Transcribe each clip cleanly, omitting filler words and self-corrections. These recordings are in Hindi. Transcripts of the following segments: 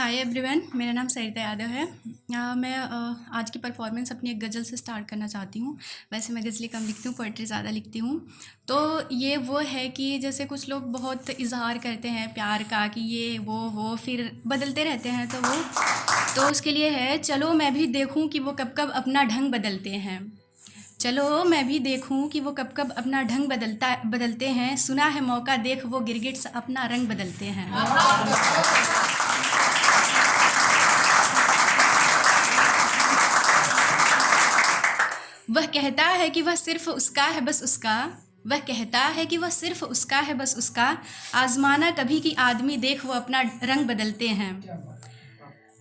हाय एवरीवन, मेरा नाम सरिता यादव है। मैं आज की परफॉर्मेंस अपनी एक गज़ल से स्टार्ट करना चाहती हूँ। वैसे मैं गज़लें कम लिखती हूँ, पोइट्री ज़्यादा लिखती हूँ। तो ये वो है कि जैसे कुछ लोग बहुत इज़हार करते हैं प्यार का कि ये वो फिर बदलते रहते हैं, तो उसके लिए है चलो मैं भी देखूँ कि वो कब कब अपना ढंग बदलते हैं। चलो मैं भी देखूं कि वो कब कब अपना ढंग बदलते हैं। सुना है मौका देख वो गिरगिट्स अपना रंग बदलते हैं। वह कहता है कि वह सिर्फ उसका है बस उसका। वह कहता है कि वह सिर्फ उसका है बस उसका। आजमाना कभी कि आदमी देख वो अपना रंग बदलते हैं।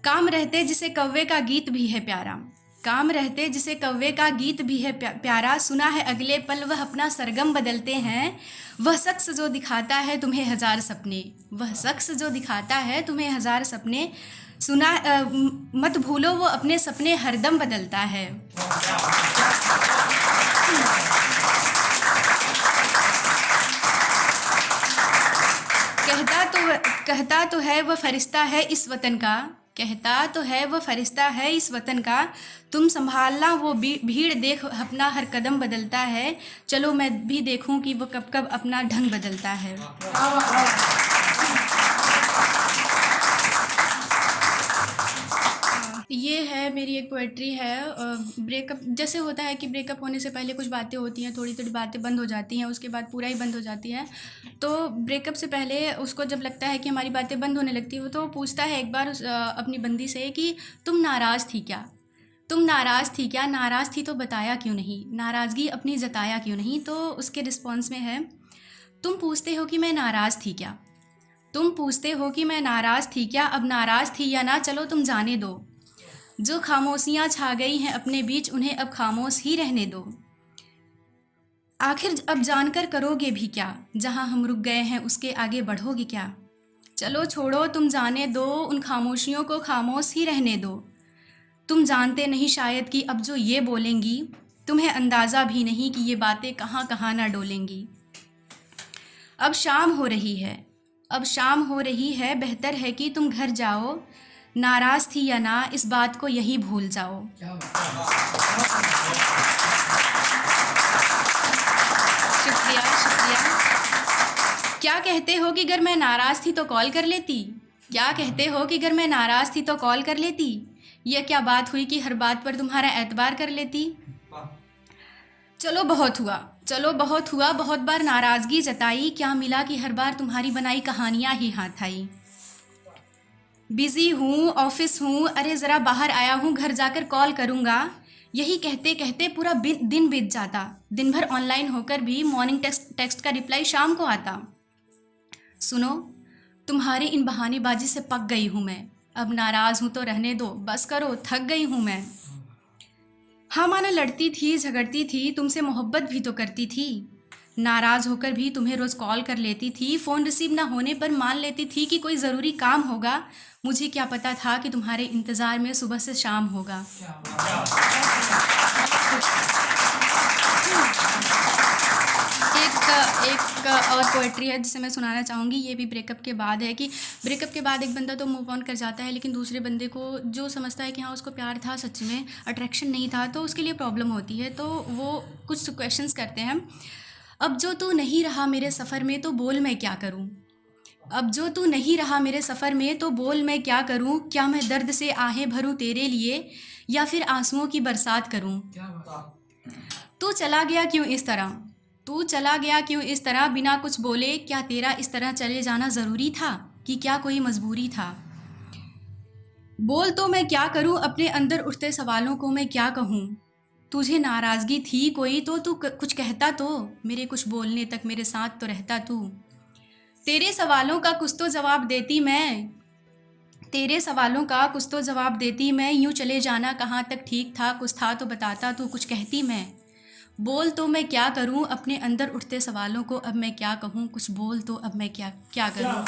काम रहते जिसे कौवे का गीत भी है प्यारा। काम रहते जिसे कौवे का गीत भी है प्यारा। सुना है अगले पल वह अपना सरगम बदलते हैं। वह शख्स जो दिखाता है तुम्हें हजार सपने। वह शख्स जो दिखाता है तुम्हें हजार सपने। सुना मत भूलो वो अपने सपने हरदम बदलता है। कहता तो है वह फरिश्ता है इस वतन का। कहता तो है वह फरिश्ता है इस वतन का। तुम संभालना वो भीड़ देख अपना हर कदम बदलता है। चलो मैं भी देखूं कि वो कब कब अपना ढंग बदलता है। ये है मेरी एक पोएट्री है। ब्रेकअप जैसे होता है कि ब्रेकअप होने से पहले कुछ बातें होती हैं, थोड़ी थोड़ी बातें बंद हो जाती हैं, उसके बाद पूरा ही बंद हो जाती है। तो ब्रेकअप से पहले उसको जब लगता है कि हमारी बातें बंद होने लगती है, तो पूछता है एक बार अपनी बंदी से कि तुम नाराज़ थी क्या? तुम नाराज़ थी क्या? नाराज़ थी तो बताया क्यों नहीं? नाराज़गी अपनी जताया क्यों नहीं? तो उसके रिस्पॉन्स में है, तुम पूछते हो कि मैं नाराज़ थी क्या? तुम पूछते हो कि मैं नाराज़ थी क्या? अब नाराज़ थी या ना चलो तुम जाने दो। जो खामोशियाँ छा गई हैं अपने बीच उन्हें अब खामोश ही रहने दो। आखिर अब जानकर करोगे भी क्या? जहाँ हम रुक गए हैं उसके आगे बढ़ोगे क्या? चलो छोड़ो तुम जाने दो, उन खामोशियों को खामोश ही रहने दो। तुम जानते नहीं शायद कि अब जो ये बोलेंगी, तुम्हें अंदाज़ा भी नहीं कि ये बातें कहाँ कहाँ ना डोलेंगी। अब शाम हो रही है, अब शाम हो रही है, बेहतर है कि तुम घर जाओ। नाराज़ थी या ना इस बात को यही भूल जाओ। शुक्रिया शुक्रिया। क्या कहते हो कि अगर मैं नाराज़ थी तो कॉल कर लेती? क्या कहते हो कि अगर मैं नाराज़ थी तो कॉल कर लेती? यह क्या बात हुई कि हर बात पर तुम्हारा एतबार कर लेती? चलो बहुत हुआ, चलो बहुत हुआ, बहुत बार नाराज़गी जताई। क्या मिला कि हर बार तुम्हारी बनाई कहानियाँ ही हाथ आई। बिज़ी हूँ, ऑफिस हूँ, अरे ज़रा बाहर आया हूँ, घर जाकर कॉल करूँगा। यही कहते कहते पूरा दिन बीत जाता। दिन भर ऑनलाइन होकर भी मॉर्निंग टेक्स्ट का रिप्लाई शाम को आता। सुनो, तुम्हारी इन बहानेबाजी से पक गई हूँ मैं। अब नाराज़ हूँ तो रहने दो, बस करो, थक गई हूँ मैं। हाँ माना लड़ती थी, झगड़ती थी, तुमसे मोहब्बत भी तो करती थी। नाराज़ होकर भी तुम्हें रोज़ कॉल कर लेती थी। फ़ोन रिसीव ना होने पर मान लेती थी कि कोई ज़रूरी काम होगा। मुझे क्या पता था कि तुम्हारे इंतज़ार में सुबह से शाम होगा। एक और पोएट्री है जिसे मैं सुनाना चाहूँगी। ये भी ब्रेकअप के बाद है कि ब्रेकअप के बाद एक बंदा तो मूव ऑन कर जाता है, लेकिन दूसरे बंदे को जो समझता है कि हाँ उसको प्यार था, सच में अट्रैक्शन नहीं था, तो उसके लिए प्रॉब्लम होती है। तो वो कुछ क्वेश्चंस करते हैं। अब जो तू नहीं रहा मेरे सफ़र में तो बोल मैं क्या करूँ? अब जो तू नहीं रहा मेरे सफ़र में तो बोल मैं क्या करूँ? क्या मैं दर्द से आहें भरूँ तेरे लिए या फिर आंसुओं की बरसात करूँ? तू चला गया क्यों इस तरह? तू चला गया क्यों इस तरह बिना कुछ बोले? क्या तेरा इस तरह चले जाना ज़रूरी था कि क्या कोई मजबूरी था? बोल तो मैं क्या करूँ, अपने अंदर उठते सवालों को मैं क्या कहूँ? तुझे नाराज़गी थी कोई तो तू कुछ कहता तो, मेरे कुछ बोलने तक मेरे साथ तो रहता तू। तेरे सवालों का कुछ तो जवाब देती मैं, तेरे सवालों का कुछ तो जवाब देती मैं। यूँ चले जाना कहाँ तक ठीक था, कुछ था तो बताता तू, कुछ कहती मैं। बोल तो मैं क्या करूं, अपने अंदर उठते सवालों को अब मैं क्या कहूं? कुछ बोल तो अब मैं क्या क्या करूं?